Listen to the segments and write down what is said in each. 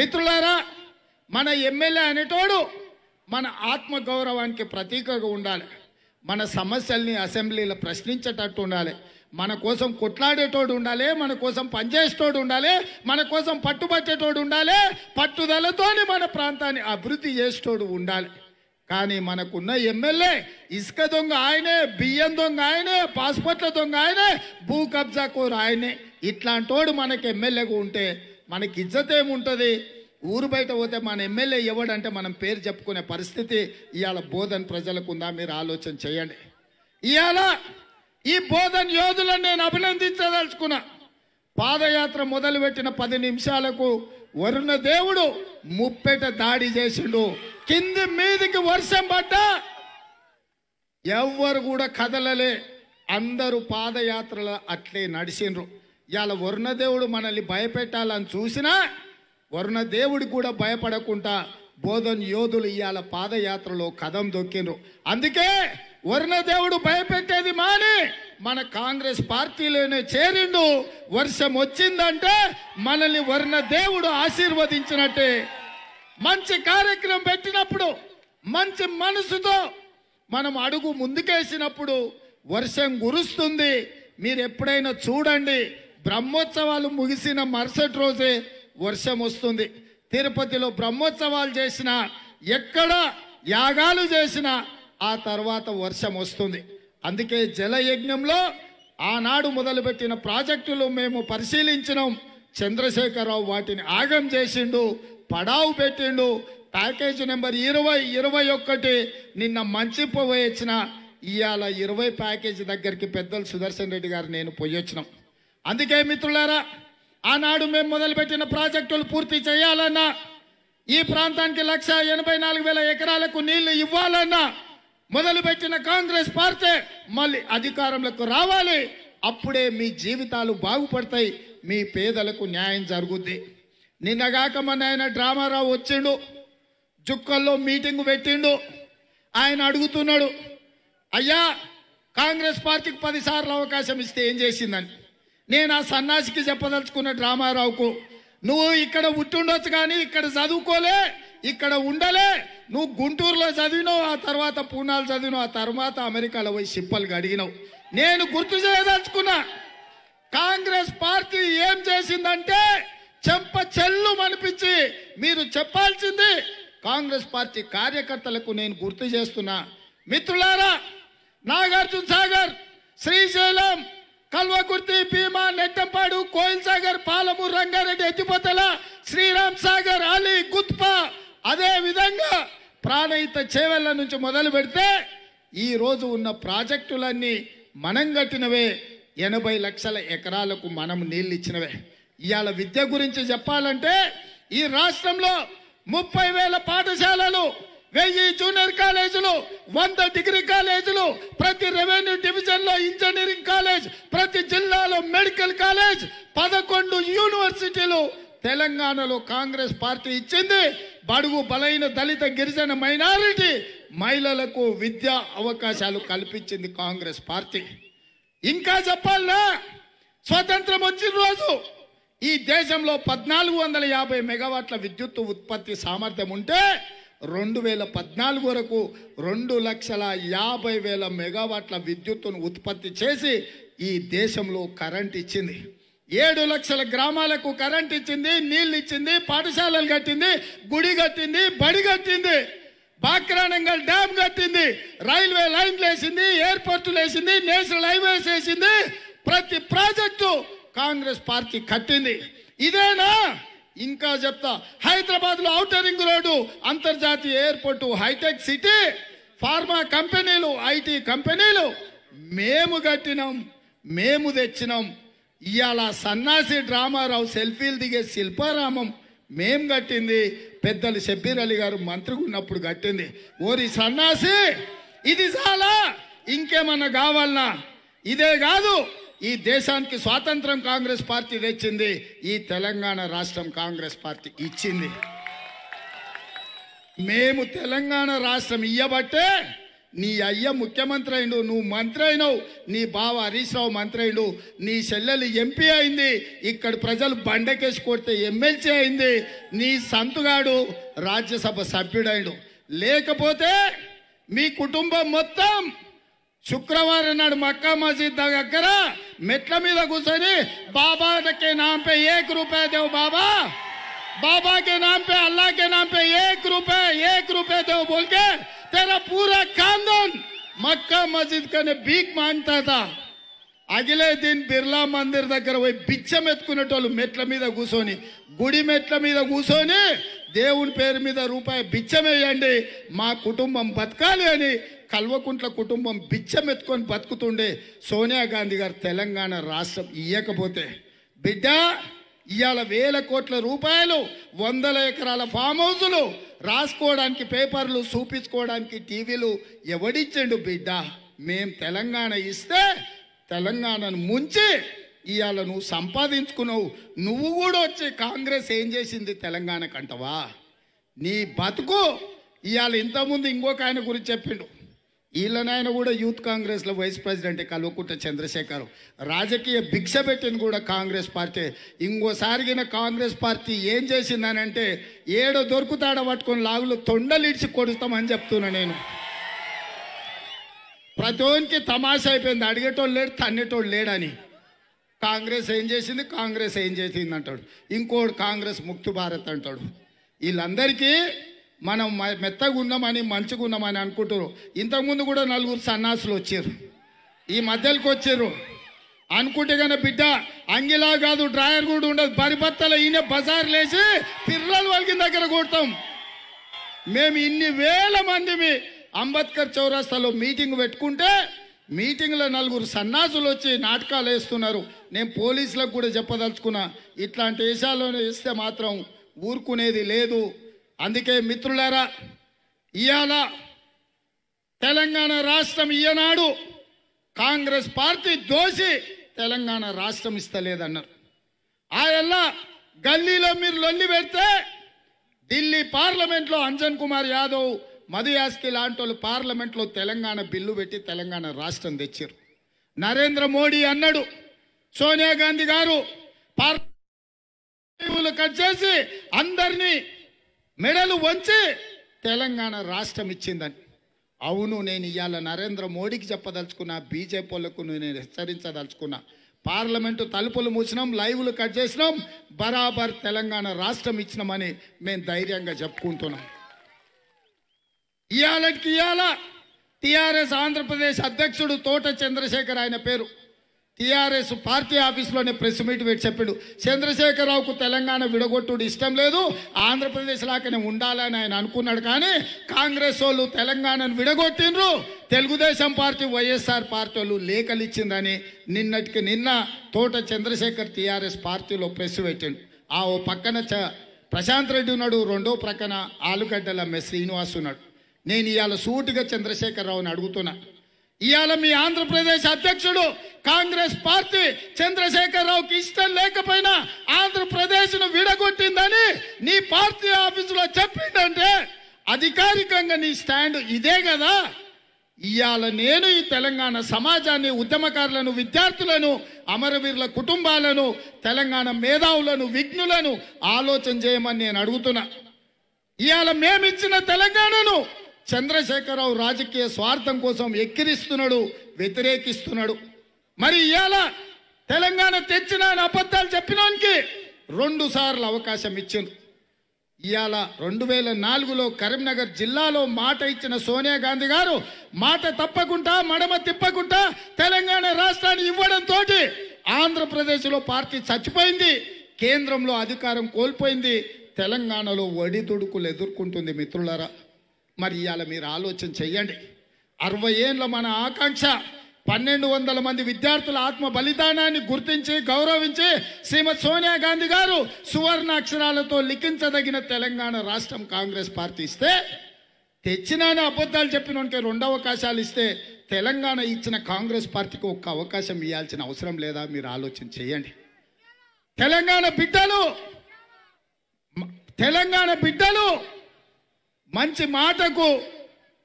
మిత్రులారా, మన ఎమ్మెల్యే అనేటోడు మన ఆత్మ గౌరవానికి ప్రతీకగా ఉండాలి. మన సమస్యల్ని అసెంబ్లీలో ప్రశ్నించేటట్టు ఉండాలి. మన కోసం కొట్లాడేటోడు ఉండాలి, మన కోసం పనిచేసేటోడు ఉండాలి, మన కోసం పట్టుబట్టేటోడు ఉండాలి, పట్టుదలతోని మన ప్రాంతాన్ని అభివృద్ధి చేసేటోడు ఉండాలి. కానీ మనకున్న ఎమ్మెల్యే ఇసుక దొంగ ఆయనే, బియ్యం దొంగ ఆయనే, పాస్పోర్ట్ల దొంగ ఆయనే, భూ కబ్జాకోరు ఆయనే. ఇట్లాంటోడు మనకి ఎమ్మెల్యేగా ఉంటే మనకి ఇజ్జత్ ఏముంటుంది? ఊరు బయట పోతే మన ఎమ్మెల్యే ఎవడంటే మనం పేరు చెప్పుకునే పరిస్థితి ఇవాళ బోధన్ ప్రజలకు ఉందా? మీరు ఆలోచన చేయండి. ఇవాళ ఈ బోధన్ యోధులను నేను అభినందించదలుచుకున్నా. పాదయాత్ర మొదలుపెట్టిన 10 నిమిషాలకు వరుణ దేవుడు ముప్పెట దాడి చేసిండు. కింది మీదికి వర్షం పడ్డా ఎవ్వరు కూడా కదలలే. అందరూ పాదయాత్రలో అట్లే నడిచిండ్రు. ఇవాళ వరుణదేవుడు మనల్ని భయపెట్టాలని చూసినా వరుణదేవుడి కూడా భయపడకుండా బోధన్ యోధులు ఇవాళ పాదయాత్రలో కదం దొక్కిండ్రు. అందుకే వరుణదేవుడు భయపెట్టేది మాని మన కాంగ్రెస్ పార్టీలోనే చేరిండు. వర్షం వచ్చిందంటే మనల్ని వరుణదేవుడు ఆశీర్వదించినట్టే. మంచి కార్యక్రమం పెట్టినప్పుడు మంచి మనసుతో మనం అడుగు ముందుకేసినప్పుడు వర్షం కురుస్తుంది. మీరు ఎప్పుడైనా చూడండి, బ్రహ్మోత్సవాలు ముగిసిన మరుసటి రోజే వర్షం వస్తుంది. తిరుపతిలో బ్రహ్మోత్సవాలు చేసినా, ఎక్కడ యాగాలు చేసినా ఆ తర్వాత వర్షం వస్తుంది. అందుకే జలయజ్ఞంలో ఆనాడు మొదలుపెట్టిన ప్రాజెక్టులు మేము పరిశీలించినాం. చంద్రశేఖరరావు వాటిని ఆగం చేసిండు, పడావు పెట్టిండు. ప్యాకేజ్ నెంబర్ 20, 21 నిన్న మంచిపోవచ్చిన ఇవాళ 20 ప్యాకేజీ దగ్గరికి పెద్దలు సుదర్శన్ రెడ్డి గారు నేను పోయొచ్చినాం. అందుకే మిత్రులారా, ఆనాడు మేము మొదలుపెట్టిన ప్రాజెక్టులు పూర్తి చేయాలన్నా, ఈ ప్రాంతానికి 1,84,000 ఎకరాలకు నీళ్లు ఇవ్వాలన్నా మొదలుపెట్టిన కాంగ్రెస్ పార్టీ మళ్ళీ అధికారంలోకి రావాలి. అప్పుడే మీ జీవితాలు బాగుపడతాయి, మీ పేదలకు న్యాయం జరుగుద్ది. నిన్నగాక మన ఆయన డ్రామారావు వచ్చిండు, జుక్కల్లో మీటింగ్ పెట్టిండు. ఆయన అడుగుతున్నాడు, అయ్యా కాంగ్రెస్ పార్టీకి 10 సార్లు అవకాశం ఇస్తే ఏం చేసిందని. నేను ఆ సన్నాసికి చెప్పదలుచుకున్న డ్రామారావుకు, నువ్వు ఇక్కడ ఉంటుండొచ్చు కానీ ఇక్కడ చదువుకోలే, ఇక్కడ ఉండలే. నువ్వు గుంటూరులో చదివినావు, ఆ తర్వాత పూనాలు చదివినావు, ఆ తర్వాత అమెరికాలో పోయి సిప్పలు అడిగినావు. నేను గుర్తు చేయదలుచుకున్నా, కాంగ్రెస్ పార్టీ ఏం చేసిందంటే చెంప చెల్లు అనిపించి మీరు చెప్పాల్సింది కాంగ్రెస్ పార్టీ కార్యకర్తలకు నేను గుర్తు చేస్తున్నా. మిత్రులారా, నాగార్జున సాగర్, శ్రీశైలం, కల్వకుర్తి, భీమా, నెట్టంపాడు, కోయిల్ సాగర్, పాలమూరు, రంగారెడ్డి, ఎత్తిపోతల, శ్రీరామ్ సాగర్, అలీ, గుత్పా, అదే విధంగా ప్రాణహిత చేవెళ్ల నుంచి మొదలు పెడితే ఈ రోజు ఉన్న ప్రాజెక్టులన్నీ మనం కట్టినవే. 80 లక్షల ఎకరాలకు మనం నీళ్ళు ఇచ్చినవే. ఇవాళ విద్య గురించి చెప్పాలంటే ఈ రాష్ట్రంలో 30,000 పాఠశాలలు, 1000 జూనియర్ కాలేజీలు, 100 డిగ్రీ కాలేజీలు, ప్రతి రెవెన్యూ డివిజన్ లో ఇంజనీరింగ్ కాలేజ్, ప్రతి జిల్లాలో మెడికల్ కాలేజ్, 11 యూనివర్సిటీలు తెలంగాణలో కాంగ్రెస్ పార్టీ ఇచ్చింది. బడుగు బలైన దళిత గిరిజన మైనారిటీ మహిళలకు విద్యా అవకాశాలు కల్పించింది కాంగ్రెస్ పార్టీ. ఇంకా చెప్పాలనా, స్వతంత్రం వచ్చిన రోజు ఈ దేశంలో 1450 మెగావాట్ల విద్యుత్ ఉత్పత్తి సామర్థ్యం ఉంటే 2014 వరకు 2,50,000 మెగావాట్ల విద్యుత్తును ఉత్పత్తి చేసి ఈ దేశంలో కరెంట్ ఇచ్చింది. 7 లక్షల గ్రామాలకు కరెంట్ ఇచ్చింది, నీళ్ళు ఇచ్చింది, పాఠశాలలు కట్టింది, గుడి కట్టింది, బడి కట్టింది, బాక్రానంగల్ డ్యామ్ కట్టింది, రైల్వే లైన్లు వేసింది, ఎయిర్పోర్టులు వేసింది, నేషనల్ హైవేస్ వేసింది. ప్రతి ప్రాజెక్టు కాంగ్రెస్ పార్టీ కట్టింది. ఇదేనా? ఇంకా చెప్తా, హైదరాబాద్ లో ఔటర్ రింగ్ రోడ్డు, అంతర్జాతీయ ఎయిర్పోర్టు, హైటెక్ సిటీ, ఫార్మా కంపెనీలు, ఐటీ కంపెనీలు మేము కట్టినాం, మేము తెచ్చినాం. ఇవాళ సన్నాసి డ్రామారావు సెల్ఫీలు దిగే శిల్పారామం మేం కట్టింది, పెద్దలు షబ్బీర్ అలీ గారు మంత్రిగా ఉన్నప్పుడు కట్టింది. ఓరి సన్నాసి, ఇది చాలా ఇంకేమన్నా కావాలనా? ఇదే కాదు, ఈ దేశానికి స్వాతంత్రం కాంగ్రెస్ పార్టీ తెచ్చింది, ఈ తెలంగాణ రాష్ట్రం కాంగ్రెస్ పార్టీ ఇచ్చింది. మేము తెలంగాణ రాష్ట్రం ఇయ్యబట్టే నీ అయ్య ముఖ్యమంత్రి అయిండు, నువ్వు మంత్రి అయినావు, నీ బావ హరీష్ రావు మంత్రి అయిండు, నీ చెల్లెలు ఎంపీ అయింది, ఇక్కడ ప్రజలు బండకేసి కొడితే ఎమ్మెల్సీ అయింది, నీ సంతుగాడు రాజ్యసభ సభ్యుడైండు. లేకపోతే మీ కుటుంబం మొత్తం శుక్రవారం నాడు మక్కా మసీద్ దగ్గర మెట్ల మీద కూర్చొని बाबा के नाम पे 1 रुपया दो बाबा, बाबा के नाम पे अल्लाह के नाम पे 1 रुपया दो बोल के तेरा पूरा खानदान मक्का मस्जिद कने भीख मांगता था. అగిలే దిన్ బిర్లా మందిర్ దగ్గర పోయి బిచ్చం ఎత్తుకునేటోళ్ళు మెట్ల మీద కూర్చొని, గుడి మెట్ల మీద కూర్చొని దేవుని పేరు మీద రూపాయి బిచ్చం వేయండి మా కుటుంబం బతకాలి అని కల్వకుంట్ల కుటుంబం బిచ్చం ఎత్తుకొని బతుకుతుండే. సోనియా గాంధీ గారు తెలంగాణ రాష్ట్రం ఇయ్యకపోతే బిడ్డ ఇవాళ 1000 కోట్ల రూపాయలు, 100 ఎకరాల ఫామ్ హౌసులు, రాసుకోవడానికి పేపర్లు, చూపించుకోవడానికి టీవీలు ఎవడిచ్చిండు బిడ్డ? మేం తెలంగాణ ఇస్తే తెలంగాణను ముంచి ఇవాళ నువ్వు సంపాదించుకున్నావు. నువ్వు కూడా వచ్చి కాంగ్రెస్ ఏం చేసింది తెలంగాణకు అంటవా? నీ బతుకు ఇవాళ ఇంతకుముందు ఇంకొక ఆయన గురించి చెప్పిండు. వీళ్ళనాయన కూడా యూత్ కాంగ్రెస్లో వైస్ ప్రెసిడెంట్ కల్వకుంట్ల చంద్రశేఖర్, రాజకీయ భిక్ష పెట్టింది కూడా కాంగ్రెస్ పార్టీ. ఇంకోసారిగిన కాంగ్రెస్ పార్టీ ఏం చేసిందనంటే ఏడో దొరుకుతాడ పట్టుకొని లాగులు తొండలిడిచి కొడుతామని చెప్తున్నా నేను. ప్రతోనికి తమాషా అయిపోయింది, అడిగేటోళ్ళు లేడు, తన్నేటోళ్ళు లేడని. కాంగ్రెస్ ఏం చేసింది, కాంగ్రెస్ ఏం చేసింది అంటాడు, ఇంకోడు కాంగ్రెస్ ముక్తి భారత్ అంటాడు. వీళ్ళందరికీ మనం మెత్తగా ఉన్నామని మంచిగా ఉన్నామని అనుకుంటారు. ఇంతకుముందు కూడా 4 సన్నాసులు వచ్చారు, ఈ మధ్యలోకి వచ్చారు అనుకుంటే కానీ బిడ్డ అంగిలా కాదు, డ్రాయర్ కూడా ఉండదు, బరిబత్తల ఈయన బజార్ లేచి పిర్రలు వాళ్ళకి దగ్గర కొడతాం. మేము ఇన్ని వేల మంది అంబేద్కర్ చౌరస్తాలో మీటింగ్ పెట్టుకుంటే మీటింగ్లో 4 సన్నాసులు వచ్చి నాటకాలు వేస్తున్నారు. నేను పోలీసులకు కూడా చెప్పదలుచుకున్నా, ఇట్లాంటి దేశాల్లోనే వేస్తే మాత్రం ఊరుకునేది లేదు. అందుకే మిత్రులారా, ఇవాళ తెలంగాణ రాష్ట్రం ఇయ్యనాడు కాంగ్రెస్ పార్టీ దోసి తెలంగాణ రాష్ట్రం ఇస్తలేదన్నారు. ఆయల్లా గల్లీలో మీరు లొల్లి పెడితే ఢిల్లీ పార్లమెంట్లో అంజన్ కుమార్ యాదవ్, మధు యాస్కి లాంటి వాళ్ళు పార్లమెంట్లో తెలంగాణ బిల్లు పెట్టి తెలంగాణ రాష్ట్రం తెచ్చారు. నరేంద్ర మోడీ అన్నాడు, సోనియా గాంధీ గారు పార్లమెంట్ కట్ చేసి అందరినీ మెడలు వంచి తెలంగాణ రాష్ట్రం ఇచ్చిందని. అవును, నేను ఇవాళ నరేంద్ర మోడీకి చెప్పదలుచుకున్నా, బీజేపీ వాళ్ళకు నేను హెచ్చరించదలుచుకున్నా. పార్లమెంటు తలుపులు మూసినాం, లైవ్లు కట్ చేసినాం, బరాబర్ తెలంగాణ రాష్ట్రం ఇచ్చినామని మేము ధైర్యంగా చెప్పుకుంటున్నాం. ఇవాళకి ఇవాళ టీఆర్ఎస్ ఆంధ్రప్రదేశ్ అధ్యక్షుడు తోట చంద్రశేఖర్ ఆయన పేరు, టీఆర్ఎస్ పార్టీ ఆఫీస్లోనే ప్రెస్ మీట్ పెట్టి చెప్పాడు, చంద్రశేఖరరావుకు తెలంగాణ విడగొట్టుడు ఇష్టం లేదు, ఆంధ్రప్రదేశ్ లాగానే ఉండాలని ఆయన అనుకున్నాడు. కానీ కాంగ్రెస్ వాళ్ళు తెలంగాణను విడగొట్టిండ్రు, తెలుగుదేశం పార్టీ వైఎస్ఆర్ పార్టీ వాళ్ళు లేఖలు ఇచ్చిందని నిన్నటికి నిన్న తోట చంద్రశేఖర్ టీఆర్ఎస్ పార్టీలో ప్రెస్ పెట్టిండు. ఆ ఓ పక్కన ప్రశాంత్ రెడ్డి ఉన్నాడు, రెండో ప్రక్కన ఆలుగడ్డల శ్రీనివాస్ ఉన్నాడు. నేను ఇవాళ సూటిగా చంద్రశేఖరరావుని అడుగుతున్నా, ఇవాళ మీ ఆంధ్రప్రదేశ్ అధ్యక్షుడు కాంగ్రెస్ పార్టీ చంద్రశేఖరరావుకి ఇష్టం లేకపోయినా ఆంధ్రప్రదేశ్ను విడగొట్టిందని నీ పార్టీ ఆఫీసులో చెప్పిందంటే అధికారికంగా నీ స్టాండ్ ఇదే కదా. ఇవాళ నేను ఈ తెలంగాణ సమాజాన్ని, ఉద్యమకారులను, విద్యార్థులను, అమరవీరుల కుటుంబాలను, తెలంగాణ మేధావులను, విఘ్నులను ఆలోచన చేయమని నేను అడుగుతున్నా. ఇవాళ మేమిచ్చిన తెలంగాణను చంద్రశేఖరరావు రాజకీయ స్వార్థం కోసం ఎక్కిరిస్తున్నాడు, వ్యతిరేకిస్తున్నాడు. మరి ఇవాళ తెలంగాణ తెచ్చిన అబద్ధాలు చెప్పినానికి 2 సార్లు అవకాశం ఇచ్చింది. ఇవాళ 2004లో కరీంనగర్ జిల్లాలో మాట ఇచ్చిన సోనియా గాంధీ గారు మాట తప్పకుండా, మడమ తిప్పకుండా తెలంగాణ రాష్ట్రాన్ని ఇవ్వడంతో ఆంధ్రప్రదేశ్లో పార్టీ చచ్చిపోయింది, కేంద్రంలో అధికారం కోల్పోయింది, తెలంగాణలో ఒడిదుడుకులు ఎదుర్కొంటుంది. మిత్రులారా, మరి ఇవాళ మీరు ఆలోచన చెయ్యండి. 60 ఏళ్ళ మన ఆకాంక్ష 1200 మంది విద్యార్థుల ఆత్మ బలిదానాన్ని గుర్తించి గౌరవించి శ్రీమతి సోనియా గాంధీ గారు సువర్ణ అక్షరాలతో లిఖించదగిన తెలంగాణ రాష్ట్రం కాంగ్రెస్ పార్టీ ఇస్తే, తెచ్చినానే అబద్ధాలు చెప్పినోనికి 2 అవకాశాలు ఇస్తే తెలంగాణ ఇచ్చిన కాంగ్రెస్ పార్టీకి 1 అవకాశం ఇవ్వాల్సిన అవసరం లేదా? మీరు ఆలోచన చేయండి. తెలంగాణ బిడ్డలు మంచి మాటకు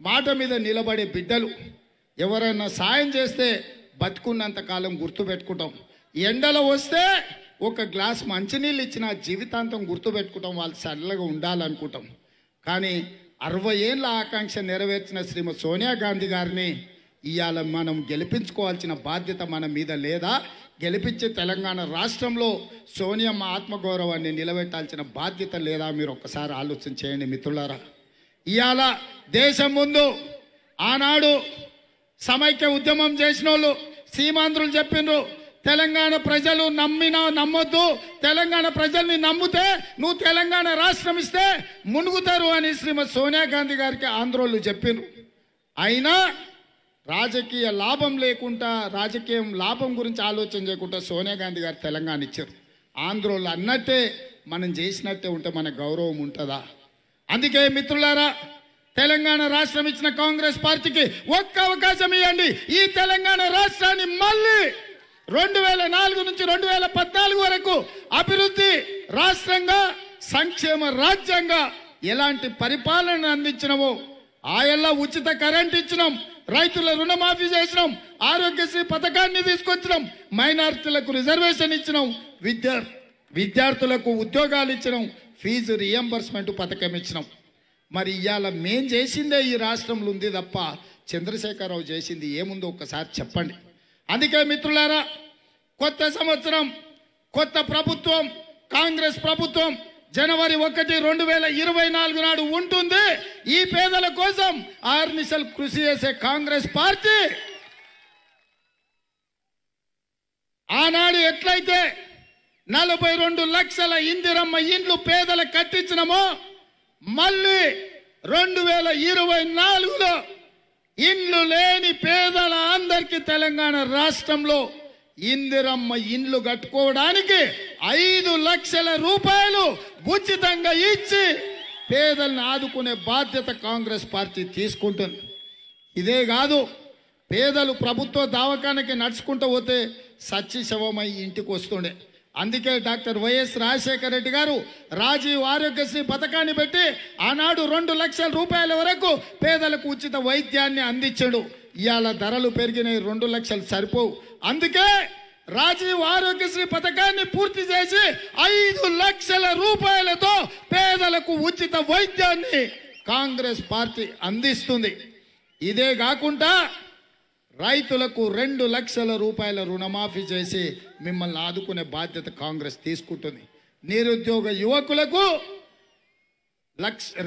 మాట మీద నిలబడే బిడ్డలు. ఎవరైనా సాయం చేస్తే బతుకున్నంత కాలం గుర్తుపెట్టుకుంటాం. ఎండలో వస్తే ఒక గ్లాస్ మంచినీళ్ళు ఇచ్చిన జీవితాంతం గుర్తుపెట్టుకుంటాం, వాళ్ళు చల్లగా ఉండాలనుకుంటాం. కానీ 60 ఏళ్ళ ఆకాంక్ష నెరవేర్చిన శ్రీమతి సోనియా గాంధీ గారిని ఇవాళ మనం గెలిపించుకోవాల్సిన బాధ్యత మన మీద లేదా? గెలిపించే తెలంగాణ రాష్ట్రంలో సోనియమ్మ ఆత్మగౌరవాన్ని నిలబెట్టాల్సిన బాధ్యత లేదా? మీరు ఒక్కసారి ఆలోచన చేయండి మిత్రులారా. ఇవాళ దేశం ముందు ఆనాడు సమైక్య ఉద్యమం చేసిన వాళ్ళు సీమాంధ్రులు చెప్పిండ్రు, తెలంగాణ ప్రజలు నమ్మినా నమ్మొద్దు, తెలంగాణ ప్రజల్ని నమ్మితే నువ్వు తెలంగాణ రాష్ట్రం ఇస్తే మునుగుతారు అని శ్రీమతి సోనియా గాంధీ గారికి ఆంధ్రోళ్ళు చెప్పిండ్రు. అయినా రాజకీయ లాభం లేకుండా, రాజకీయం లాభం గురించి ఆలోచన చేయకుండా సోనియా గాంధీ గారు తెలంగాణ ఇచ్చారు. ఆంధ్రోళ్ళు అన్నట్టే మనం చేసినట్టే ఉంటే మన గౌరవం ఉంటుందా? అందుకే మిత్రులారా, తెలంగాణ రాష్ట్రం ఇచ్చిన కాంగ్రెస్ పార్టీకి ఒక్క అవకాశం ఇవ్వండి. ఈ తెలంగాణ రాష్ట్రాన్ని మళ్ళీ 2004 నుంచి 2014 వరకు అభివృద్ధి రాష్ట్రంగా, సంక్షేమ రాజ్యంగా ఎలాంటి పరిపాలన అందించినవో ఆయల్లా ఉచిత కరెంట్ ఇచ్చినాం, రైతుల రుణమాఫీ చేసినాం, ఆరోగ్యశ్రీ పథకాన్ని తీసుకొచ్చినాం, మైనారిటీలకు రిజర్వేషన్ ఇచ్చినాం, విద్యార్థులకు ఉద్యోగాలు ఇచ్చినాం, ఫీజు రియంబర్స్మెంట్ పథకం ఇచ్చినాం. మరి ఇవాళ మేం చేసిందే ఈ రాష్ట్రంలో ఉంది తప్ప చంద్రశేఖరరావు చేసింది ఏముందో ఒక్కసారి చెప్పండి. అందుకే మిత్రులారా, కొత్త సంవత్సరం, కొత్త ప్రభుత్వం, కాంగ్రెస్ ప్రభుత్వం జనవరి 1, 2024 నాడు ఉంటుంది. ఈ పేదల కోసం ఆర్నిశలు కృషి చేసే కాంగ్రెస్ పార్టీ ఆనాడు ఎట్లయితే 42 లక్షల ఇందిరమ్మ ఇండ్లు పేదలకు కట్టించినమో మళ్ళీ 2024లో ఇండ్లు లేని పేదల అందరికీ తెలంగాణ రాష్ట్రంలో ఇందిరమ్మ ఇండ్లు కట్టుకోవడానికి 5 లక్షల రూపాయలు ఉచితంగా ఇచ్చి పేదలను ఆదుకునే బాధ్యత కాంగ్రెస్ పార్టీ తీసుకుంటుంది. ఇదే కాదు, పేదలు ప్రభుత్వ దవాఖానకి నడుచుకుంటూ పోతే సచ్చి శవమై ఇంటికి వస్తుండే. అందుకే డాక్టర్ వైఎస్ రాజశేఖర రెడ్డి గారు రాజీవ్ ఆరోగ్యశ్రీ పథకాన్ని పెట్టి ఆనాడు 2 లక్షల రూపాయల వరకు పేదలకు ఉచిత వైద్యాన్ని అందించాడు. ఇవాళ ధరలు పెరిగినాయి, 2 లక్షలు సరిపోవు. అందుకే రాజీవ్ ఆరోగ్యశ్రీ పథకాన్ని పూర్తి చేసి 5 లక్షల రూపాయలతో పేదలకు ఉచిత వైద్యాన్ని కాంగ్రెస్ పార్టీ అందిస్తుంది. ఇదే కాకుండా రైతులకు 2 లక్షల రూపాయల రుణమాఫీ చేసి మిమ్మల్ని ఆదుకునే బాధ్యత కాంగ్రెస్ తీసుకుంటుంది. నిరుద్యోగ యువకులకు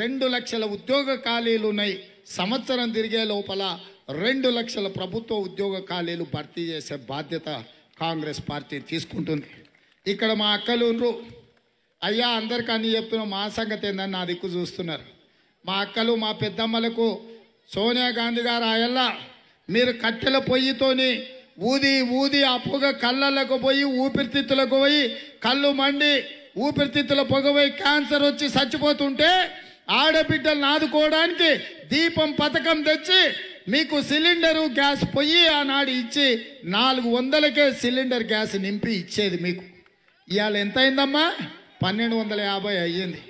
2 లక్షల ఉద్యోగ ఖాళీలు ఉన్నాయి. సంవత్సరం తిరిగే లోపల 2 లక్షల ప్రభుత్వ ఉద్యోగ ఖాళీలు భర్తీ చేసే బాధ్యత కాంగ్రెస్ పార్టీ తీసుకుంటుంది. ఇక్కడ మా అక్కలు ఉండ్రు, అయ్యా అందరికీ అన్ని చెప్తున్నాం, మా సంగతి ఏందని నా దిక్కు చూస్తున్నారు. మా అక్కలు, మా పెద్దమ్మలకు సోనియా గాంధీ గారు ఆయల్లా మీరు కట్టెల పొయ్యితోని ఊది ఊది ఆ పొగ కళ్ళకు పోయి ఊపిరితిత్తులకు పోయి కళ్ళు మండి ఊపిరితిత్తుల పొగ పోయి క్యాన్సర్ వచ్చి చచ్చిపోతుంటే ఆడబిడ్డలను ఆదుకోవడానికి దీపం పథకం తెచ్చి మీకు సిలిండరు గ్యాస్ పొయ్యి ఆనాడు ఇచ్చి 400కే సిలిండర్ గ్యాస్ నింపి ఇచ్చేది మీకు. ఇవాళ ఎంత అయిందమ్మా? 1250 అయ్యింది.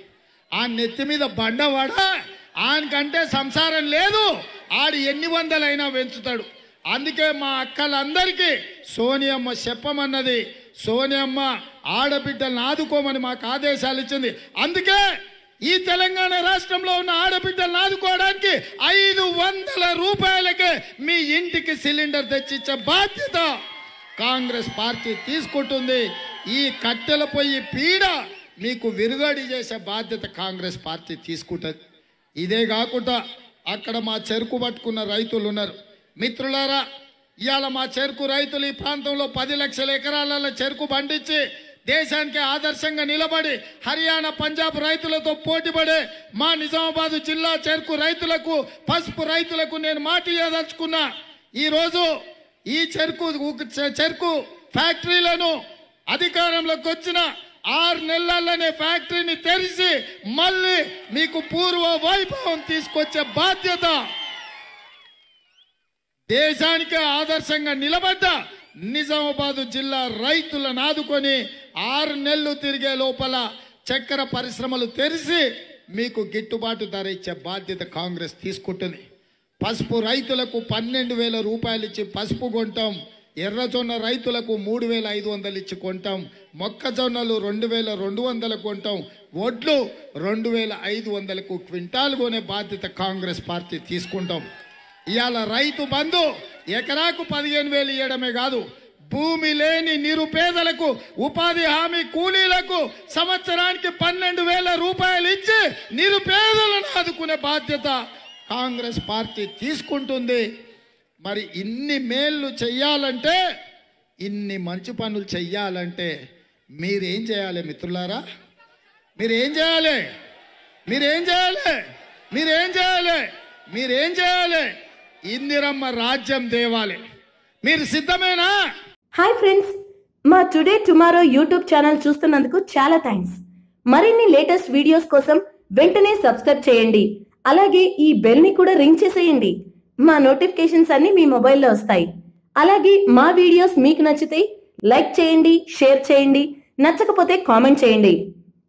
ఆ నెత్తి మీద బండవాడ ఆయనకంటే సంసారం లేదు, ఆడు ఎన్ని వందలైనా పెంచుతాడు. అందుకే మా అక్కలందరికీ సోనియమ్మ చెప్పమన్నది, సోనియమ్మ ఆడబిడ్డలను ఆదుకోమని మాకు ఆదేశాలు ఇచ్చింది. అందుకే ఈ తెలంగాణ రాష్ట్రంలో ఉన్న ఆడబిడ్డలను ఆదుకోవడానికి 500 రూపాయలకే మీ ఇంటికి సిలిండర్ తెచ్చిచ్చే బాధ్యత కాంగ్రెస్ పార్టీ తీసుకుంటుంది. ఈ కట్టెల పొయ్యి పీడ మీకు విరుగడి చేసే బాధ్యత కాంగ్రెస్ పార్టీ తీసుకుంటుంది. ఇదే కాకుండా అక్కడ మా చెరుకు పట్టుకున్న రైతులు ఉన్నారు. మిత్రులారా, ఇవాళ మా చెరుకు రైతులు ఈ ప్రాంతంలో 10 లక్షల ఎకరాలలో చెరుకు పండించి దేశానికి ఆదర్శంగా నిలబడి హర్యానా, పంజాబ్ రైతులతో పోటీపడే మా నిజామాబాద్ జిల్లా చెరుకు రైతులకు, పసుపు రైతులకు నేను మాట ఇవ్వదలుచుకున్నా. ఈరోజు ఈ చెరుకు ఫ్యాక్టరీలను అధికారంలోకి వచ్చిన 6 నెలల్లోనే ఫ్యాక్టరీని తెరిచి మళ్ళీ మీకు పూర్వ వైభవం తీసుకొచ్చే బాధ్యత, దేశానికి ఆదర్శంగా నిలబడ్డ నిజామాబాద్ జిల్లా రైతులను ఆదుకొని 6 నెలలు తిరిగే లోపల చక్కెర పరిశ్రమలు తెరిచి మీకు గిట్టుబాటు ధర ఇచ్చే బాధ్యత కాంగ్రెస్ తీసుకుంటుంది. పసుపు రైతులకు 12,000 రూపాయలు ఇచ్చి పసుపు కొంటాం. ఎర్రజొన్న రైతులకు 3,500 ఇచ్చి కొంటాం. మొక్కజొన్నలు 2,200 కొంటాం. వడ్లు 2,500కు క్వింటాల్ కొనే బాధ్యత కాంగ్రెస్ పార్టీ తీసుకుంటాం. ఇవాళ రైతు బంధు ఎకరాకు 15,000 ఇవ్వడమే కాదు, భూమి లేని నిరుపేదలకు ఉపాధి హామీ కూలీలకు సంవత్సరానికి 12,000 రూపాయలు ఇచ్చి నిరుపేదలను ఆదుకునే బాధ్యత కాంగ్రెస్ పార్టీ తీసుకుంటుంది. మరి ఇన్ని మేళ్ళు చెయ్యాలంటే, ఇన్ని మంచి పనులు చెయ్యాలంటే మీరేం చేయాలి మిత్రులారా? మీరేం చేయాలి? మీరేం చేయాలి? మీరేం చేయాలి? మీరేం చేయాలి? ఇందిరమ్మ రాజ్యం తేవాలి. మీరు సిద్ధమేనా? హాయ్ ఫ్రెండ్స్, మా టుడే టుమారో యూట్యూబ్ ఛానల్ చూస్తున్నందుకు చాలా థ్యాంక్స్. మరిన్ని లేటెస్ట్ వీడియోస్ కోసం వెంటనే సబ్స్క్రైబ్ చేయండి. అలాగే ఈ బెల్ ని కూడా రింగ్ చేసేయండి. మా నోటిఫికేషన్స్ అన్ని మీ మొబైల్లో వస్తాయి. అలాగే మా వీడియోస్ మీకు నచ్చితే లైక్ చేయండి, షేర్ చేయండి, నచ్చకపోతే కామెంట్ చేయండి.